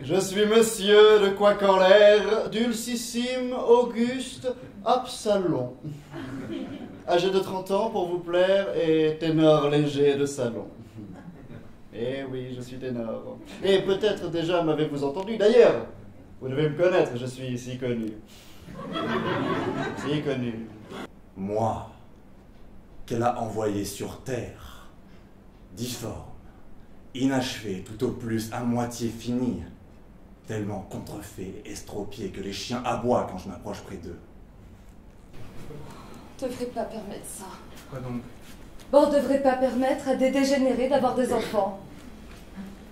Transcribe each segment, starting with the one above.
Je suis monsieur de Quack-en-l'air, dulcissime Auguste Absalon. Âgé de 30 ans pour vous plaire et ténor léger de salon. Eh oui, je suis ténor. Et peut-être déjà m'avez-vous entendu. D'ailleurs, vous devez me connaître, je suis si connu. Si connu. Moi, qu'elle a envoyé sur terre, difforme, inachevé, tout au plus à moitié fini, tellement contrefait et estropié que les chiens aboient quand je m'approche près d'eux. On devrait pas permettre ça. Quoi donc? Bon, on devrait pas permettre à des dégénérés d'avoir des enfants.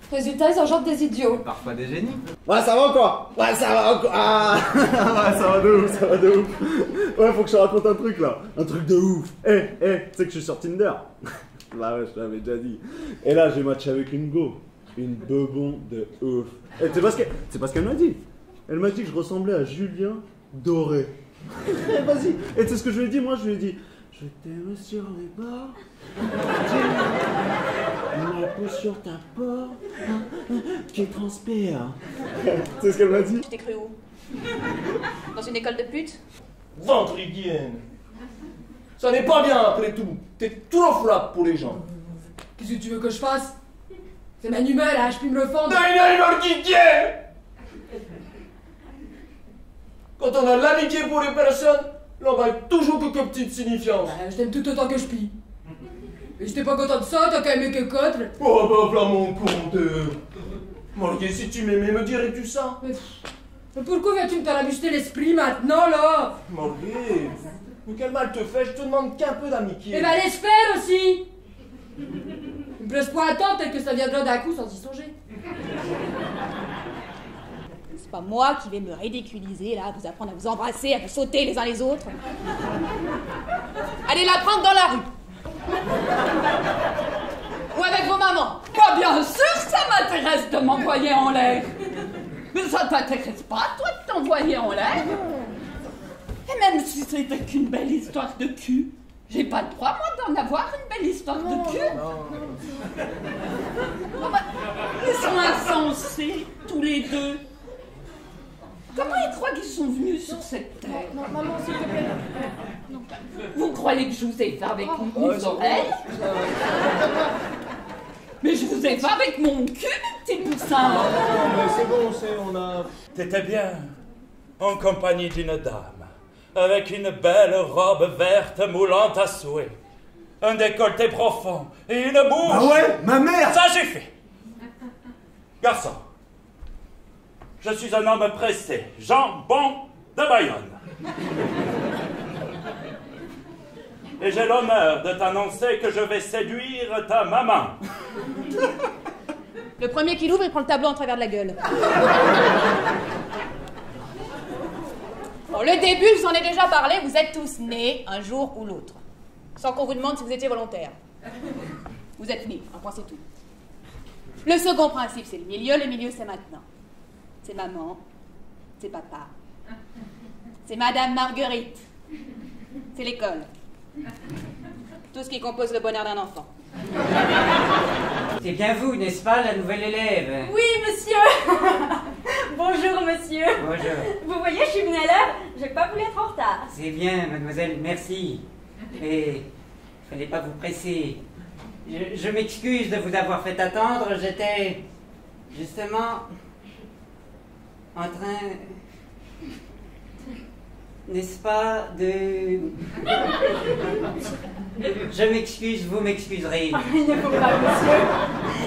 Résultat, ils engendrent des idiots. Parfois des génies. Ouais, ça va ou quoi? Ouais, ça va ou quoi? Ah ouais, ça va de ouf, ça va de ouf. Ouais, faut que je te raconte un truc là. Un truc de ouf. Tu sais que je suis sur Tinder. Bah ouais, je t'avais déjà dit. Et là, j'ai matché avec une go. Une bebon de ouf. Et c'est parce qu'elle m'a dit. Elle m'a dit que je ressemblais à Julien Doré. Vas-y. Et tu sais ce que je lui ai dit? Moi, je lui ai dit, je t'aime sur les bords. Ma peau sur ta peau qui transpire. Tu sais ce qu'elle m'a dit? Tu t'es cru où? Dans une école de pute? Ventridienne. Ça n'est pas bien après tout. T'es trop flatte pour les gens. Qu'est-ce que tu veux que je fasse? C'est ma numelle, hein, je puis me le fendre. Ventridienne. Quand on a l'amitié pour les personnes, l'on va toujours quelques petites signifiances. Je t'aime tout autant que je puis. Et si t'es pas content de ça, t'as qu'à aimer quelques autres. Oh bah voilà mon compte. Morgue, si tu m'aimais, me dirais-tu ça? Mais pourquoi viens-tu me t'arabuster l'esprit maintenant, là? Morgue, mais quel mal te fait? Je te demande qu'un peu d'amitié. Eh ben l'espère aussi. Ne me blesse pas à temps, tel que ça viendra d'un coup sans y songer. C'est pas moi qui vais me ridiculiser, là, vous apprendre à vous embrasser, à vous sauter les uns les autres. Allez la prendre dans la rue. Ou avec vos mamans. Pas bien sûr, ça m'intéresse de m'envoyer en l'air. Mais ça t'intéresse pas, toi, de t'envoyer en l'air? Et même si c'était qu'une belle histoire de cul, j'ai pas le droit, moi, d'en avoir une belle histoire de cul. Oh, bah, ils sont insensés, tous les deux. Comment ils croient qu'ils sont venus sur cette terre? Non, maman, s'il te plaît. Vous croyez que je vous ai fait avec mes oreilles? Mais je vous ai fait avec mon cul, mes petits poussins. Non, mais c'est bon, on a... T'étais bien en compagnie d'une dame, avec une belle robe verte moulante à souhait, un décolleté profond et une bouche... Ah ouais, ma mère! Ça j'ai fait. Garçon, je suis un homme pressé, Jean Bon de Bayonne. Et j'ai l'honneur de t'annoncer que je vais séduire ta maman. Le premier qui l'ouvre, il prend le tableau en travers de la gueule. Bon, le début, je vous en ai déjà parlé, vous êtes tous nés un jour ou l'autre. Sans qu'on vous demande si vous étiez volontaire. Vous êtes nés, un point c'est tout. Le second principe, c'est le milieu c'est maintenant. C'est maman, c'est papa, c'est Madame Marguerite, c'est l'école. Tout ce qui compose le bonheur d'un enfant. C'est bien vous, n'est-ce pas, la nouvelle élève? Oui, monsieur. Bonjour, monsieur. Bonjour. Vous voyez, je suis venue à l'heure. J'ai pas voulu être en retard. C'est bien, mademoiselle, merci. Mais fallait pas vous presser. Je m'excuse de vous avoir fait attendre. J'étais justement en train, n'est-ce pas, de... Je m'excuse, vous m'excuserez. Il ne faut pas, monsieur.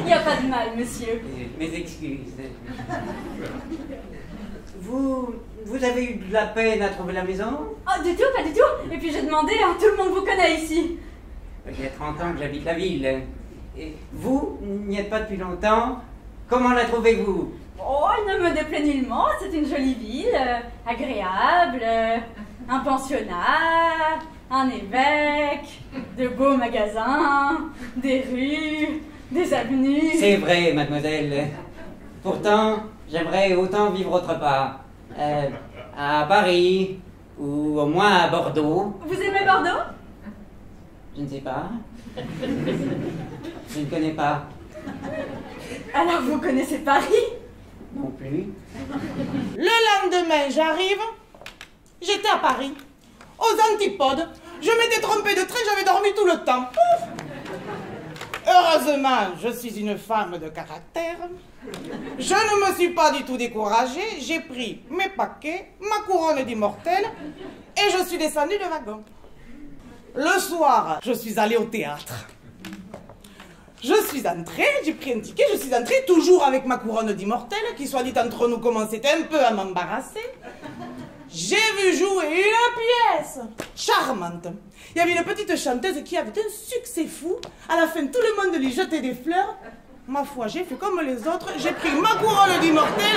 Il n'y a pas de mal, monsieur. Mes excuses. Vous avez eu de la peine à trouver la maison? Oh, du tout, pas du tout. Et puis j'ai demandé, hein, tout le monde vous connaît ici. Il y a 30 ans que j'habite la ville. Et vous n'y êtes pas depuis longtemps. Comment la trouvez-vous? Oh, il ne me déplaît nullement. C'est une jolie ville, agréable, un pensionnat, un évêque, de beaux magasins, des rues, des avenues. C'est vrai, mademoiselle. Pourtant, j'aimerais autant vivre autre part. À Paris, ou au moins à Bordeaux. Vous aimez Bordeaux? Je ne sais pas. Je ne connais pas. Alors vous connaissez Paris? Non plus. Le lendemain, j'arrive. J'étais à Paris, aux Antipodes. Je m'étais trompée de train, j'avais dormi tout le temps. Pouf. Heureusement, je suis une femme de caractère. Je ne me suis pas du tout découragée. J'ai pris mes paquets, ma couronne d'immortel, et je suis descendue de wagon. Le soir, je suis allée au théâtre. Je suis entrée, j'ai pris un ticket, je suis entrée toujours avec ma couronne d'immortel, qui soit dit entre nous commençait un peu à m'embarrasser. J'ai vu jouer une pièce charmante. Il y avait une petite chanteuse qui avait un succès fou. À la fin, tout le monde lui jetait des fleurs. Ma foi, j'ai fait comme les autres. J'ai pris ma couronne d'immortel.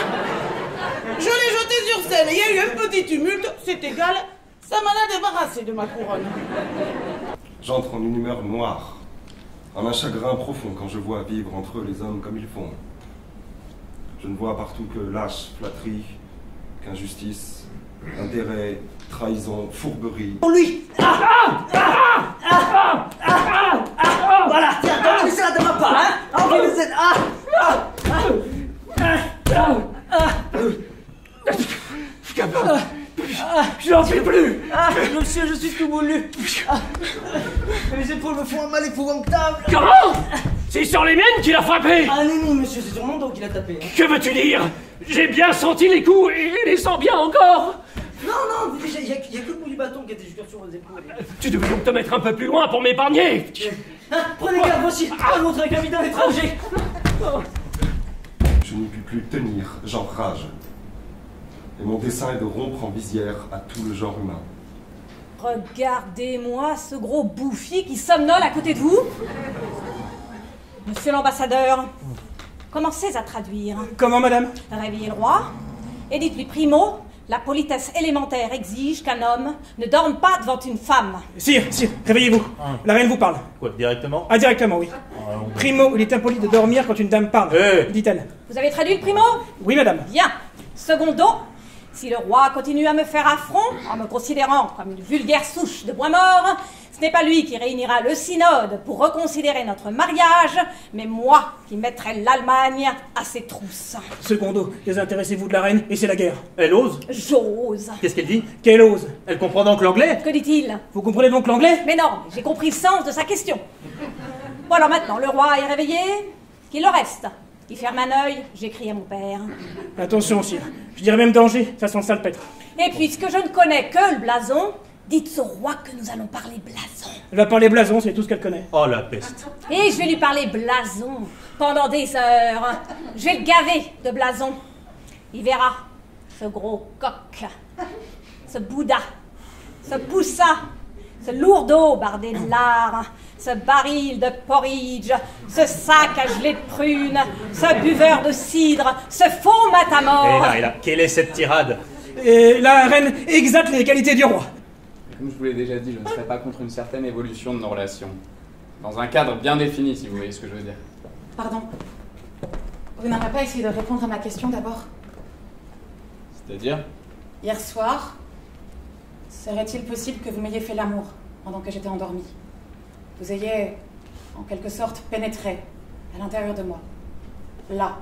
Je l'ai jetée sur scène. Il y a eu un petit tumulte. C'est égal. Ça m'en a débarrassé de ma couronne. J'entre en une humeur noire, en un chagrin profond quand je vois vivre entre eux les hommes comme ils font. Je ne vois partout que lâche, flatterie, qu'injustice, intérêt, trahison, fourberie. Pour lui. Voilà, tiens, donc c'est là de ma part, hein. Envoyez cette. Je n'en fais plus. Monsieur, je suis tout moulu. Mes épaules me font un mal épouvantable. Comment? C'est sur les miennes qu'il a frappé. Ah non, monsieur, c'est sur mon dos qu'il a tapé. Que veux-tu dire? J'ai bien senti les coups et les sens bien encore. Non, il n'y a que le bout du bâton qui était jusqu'à sur vos épaules. Tu devais donc te mettre un peu plus loin pour m'épargner. Prenez garde, voici un autre avec un bidon étranger. Je n'y puis plus tenir, j'enrage. Et mon dessein est de rompre en visière à tout le genre humain. Regardez-moi ce gros bouffi qui somnole à côté de vous. Monsieur l'ambassadeur, commencez à traduire. Comment, madame? Réveillez le roi et dites-lui primo, la politesse élémentaire exige qu'un homme ne dorme pas devant une femme. Sire, réveillez-vous. La reine vous parle. Quoi, directement? Ah, directement, oui. Primo, il est impoli de dormir quand une dame parle, dit-elle. Vous avez traduit le primo? Oui, madame. Bien. Secondo, si le roi continue à me faire affront, en me considérant comme une vulgaire souche de bois mort, ce n'est pas lui qui réunira le synode pour reconsidérer notre mariage, mais moi qui mettrai l'Allemagne à ses trousses. Secondo, désintéressez-vous de la reine et c'est la guerre. Elle ose? J'ose. Qu'est-ce qu'elle dit? Qu'elle ose. Elle comprend donc l'anglais? Que dit-il? Vous comprenez donc l'anglais? Mais non, j'ai compris le sens de sa question. Bon alors maintenant, le roi est réveillé, qu'il le reste. Il ferme un œil, j'écris à mon père. Attention, sire. Je dirais même danger, ça sent le salpêtre. Et puisque je ne connais que le blason, dites au roi que nous allons parler blason. Elle va parler blason, c'est tout ce qu'elle connaît. Oh la peste. Et je vais lui parler blason pendant des heures. Je vais le gaver de blason. Il verra, ce gros coq, ce Bouddha, ce poussin, ce lourdeau bardé de lard, ce baril de porridge, ce sac à gelée de prunes, ce buveur de cidre, ce faux matamor. Et là, quelle est cette tirade? Et la reine exalte les qualités du roi. Comme je vous l'ai déjà dit, je ne serais pas contre une certaine évolution de nos relations. Dans un cadre bien défini, si vous voyez ce que je veux dire. Pardon. Vous n'aurez pas essayé de répondre à ma question d'abord? C'est-à-dire? Hier soir, serait-il possible que vous m'ayez fait l'amour pendant que j'étais endormie? Vous ayez, en quelque sorte, pénétré à l'intérieur de moi. Là,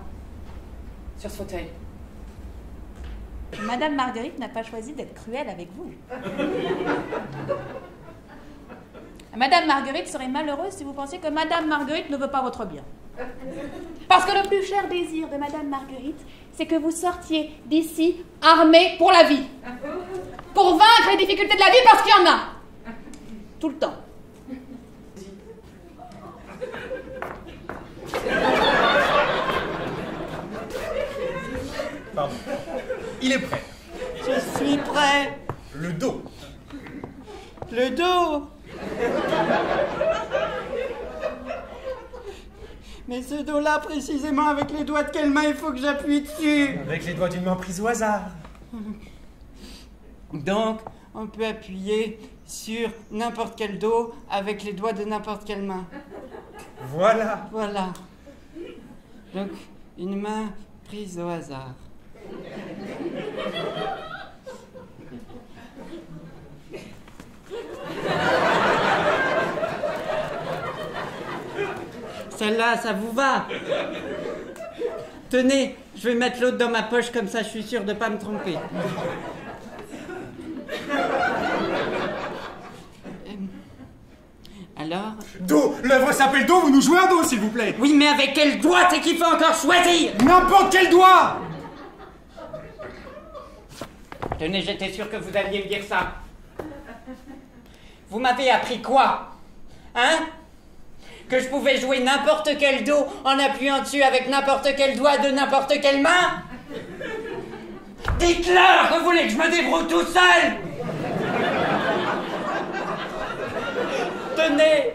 sur ce fauteuil. Madame Marguerite n'a pas choisi d'être cruelle avec vous. Madame Marguerite serait malheureuse si vous pensiez que Madame Marguerite ne veut pas votre bien. Parce que le plus cher désir de Madame Marguerite, c'est que vous sortiez d'ici armée pour la vie. Pour vaincre les difficultés de la vie, parce qu'il y en a. Tout le temps. Pardon. Il est prêt. Je suis prêt. Le dos. Le dos. Mais ce dos-là, précisément, avec les doigts de quelle main il faut que j'appuie dessus? Avec les doigts d'une main prise au hasard. Donc, on peut appuyer sur n'importe quel dos avec les doigts de n'importe quelle main. Voilà. Voilà. Donc, une main prise au hasard. Celle-là, ça vous va? Tenez, je vais mettre l'autre dans ma poche, comme ça je suis sûr de pas me tromper. Alors? Do! L'œuvre s'appelle Do, vous nous jouez un Do, s'il vous plaît! Oui, mais avec quel doigt t'es qu'il faut encore choisir? N'importe quel doigt! Tenez, j'étais sûr que vous alliez me dire ça. Vous m'avez appris quoi? Hein? Que je pouvais jouer n'importe quel Do en appuyant dessus avec n'importe quel doigt de n'importe quelle main? Dites-leur que vous voulez que je me débrouille tout seul! Tenez,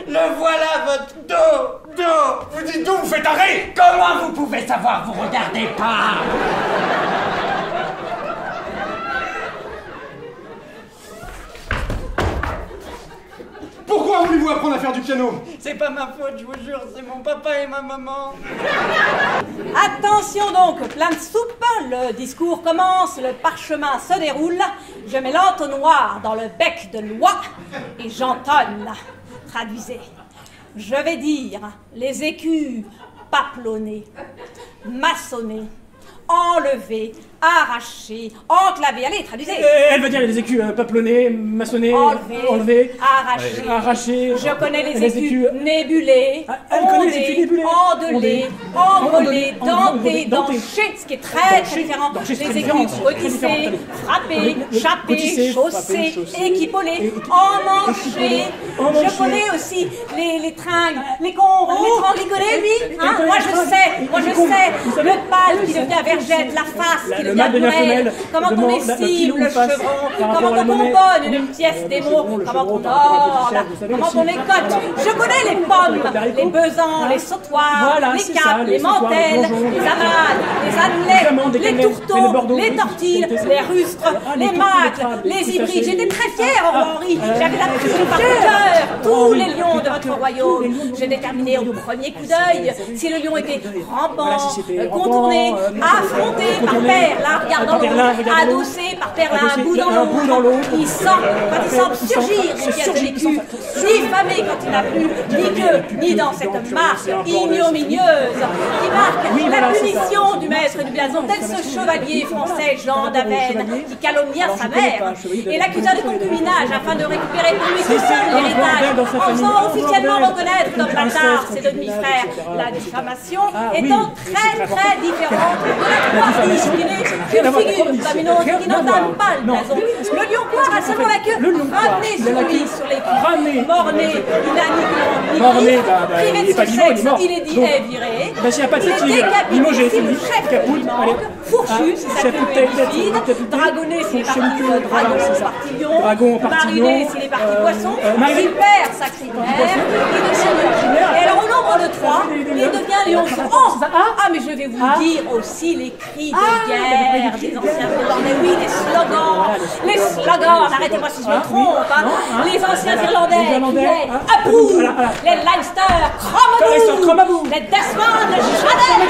le voilà votre Do! Do! Vous dites Do, vous faites arrêt! Comment vous pouvez savoir? Vous regardez pas! Pourquoi voulez-vous apprendre à faire du piano? C'est pas ma faute, je vous jure, c'est mon papa et ma maman. Attention donc, plein de soupe, le discours commence, le parchemin se déroule, je mets l'entonnoir dans le bec de loi et j'entonne. Traduisez. Je vais dire les écus papelonnés, maçonnés, enlevés, arrachés, enclavés. Allez, traduisez. Elle va dire les écus papelonnés, maçonnés, enlevés, arrachés. Je connais les écus nébulés, endelés, enrôlés, dentés, denchés, ce qui est très différent. Les écus cotissés, frappés, chapés, chaussés, équipolés, emmanchés. Je connais aussi les tringles, les corons, les trangliconnés, oui. Moi je sais, le pâle qui devient vergette, la face qui devient burelle, comment on estime le chevron, comment on componne une pièce des mots, comment on orle, comment on écotte. Je connais les pommes, les besants, les sautoirs, les capes, les mantelles, les amades, les annelets, les tourteaux, les tortilles, les rustres, les macles, les hybrides. J'étais très fière, Henri. J'avais appris par cœur tous les lions de votre royaume. J'ai déterminé au premier coup d'œil si le lion était rampant, contourné, affronté par paire, l'un regardant l'autre, adossé par paire, l'un un bout dans l'autre. Il semble surgir des pièces de l'écu, diffamé quand il n'a plus ni queue, ni dans cette marche ignominieuse qui marque la punition du maître du blason, tel ce chevalier français Jean d'Avesnes qui calomnia sa mère et l'accusa de concubinage afin de récupérer pour lui tout seul l'héritage, en faisant officiellement reconnaître comme bâtard ses demi-frères. La diffamation étant très très différente de la croix qui figure comme une autre qui n'entame pas le blason. Le lion poire a seulement la queue ramenée sur l'écu, morné, inanimé, privé de son sexe, il est dit est viré, il est décapité si le chef lui manque, fourchu si sa queue est vide, dragonné s'il est parti dragon, mariné s'il est parti poisson, s'il perd sa crinière, il devient lion. Et alors au nombre de 3, il devient lion. Ah mais je vais vous dire aussi les cris de guerre des anciens Irlandais, oui, les slogans, arrêtez-moi si je me trompe, les anciens Irlandais criaient Approu, les Leinster, Cromabou, les Desmond, Chanel,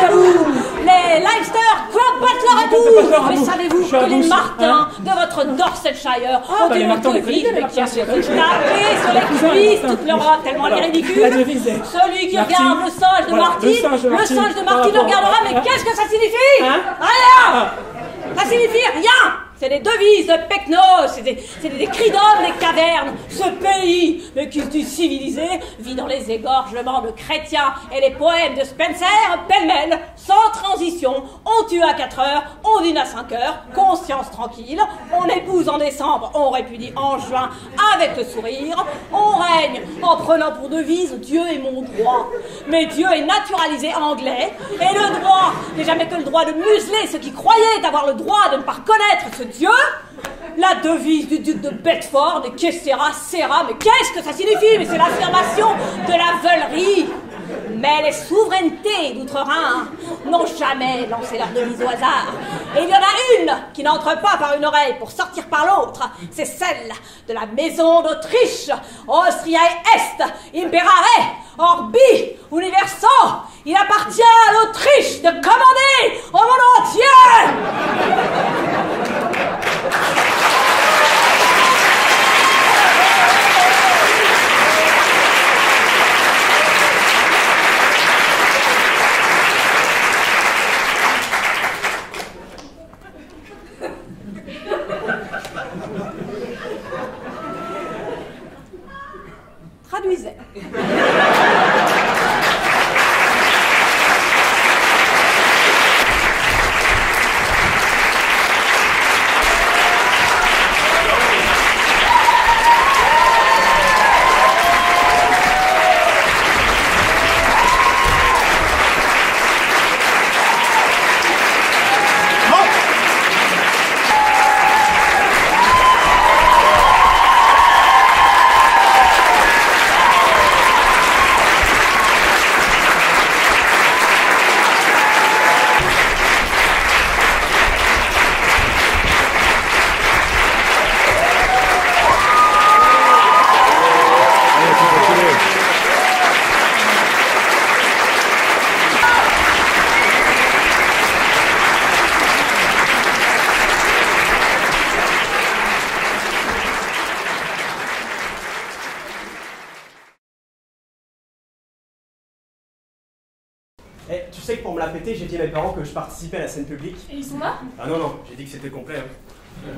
les Leinster, Crop Butler à tout. Mais savez-vous que les Martins de votre Dorsetshire ont une devise qui a tapé sur les cuisses toute l'Europe tellement elle est ridicule? Celui qui regarde le singe de Martine, le singe de Martine le regardera, mais qu'est-ce que ça signifie? Rien! Ça signifie rien! C'est des devises de Pecnos, c'est des cris d'hommes des cavernes. Ce pays, mais qui se dit civilisé, vit dans les égorgements de chrétiens et les poèmes de Spencer, pêle-mêle, sans transition. On tue à 4 heures, on dîne à 5 heures, conscience tranquille. On épouse en décembre, on répudie en juin avec le sourire. On règne en prenant pour devise Dieu est mon droit. Mais Dieu est naturalisé anglais et le droit n'est jamais que le droit de museler ceux qui croyaient avoir le droit de ne pas reconnaître ce Dieu. La devise du duc de Bedford et que sera, mais qu'est-ce que ça signifie? Mais c'est l'affirmation de la veulerie. Mais les souverainetés d'outre-Rhin n'ont jamais lancé leur devise au hasard. Et il y en a une qui n'entre pas par une oreille pour sortir par l'autre. C'est celle de la maison d'Autriche. Austriae est, imperare, orbi, universo. Il appartient à l'Autriche de commander au monde entier. Eh, tu sais que pour me la péter, j'ai dit à mes parents que je participais à la scène publique. Et ils sont là? Ah non, non, j'ai dit que c'était complet. Hein.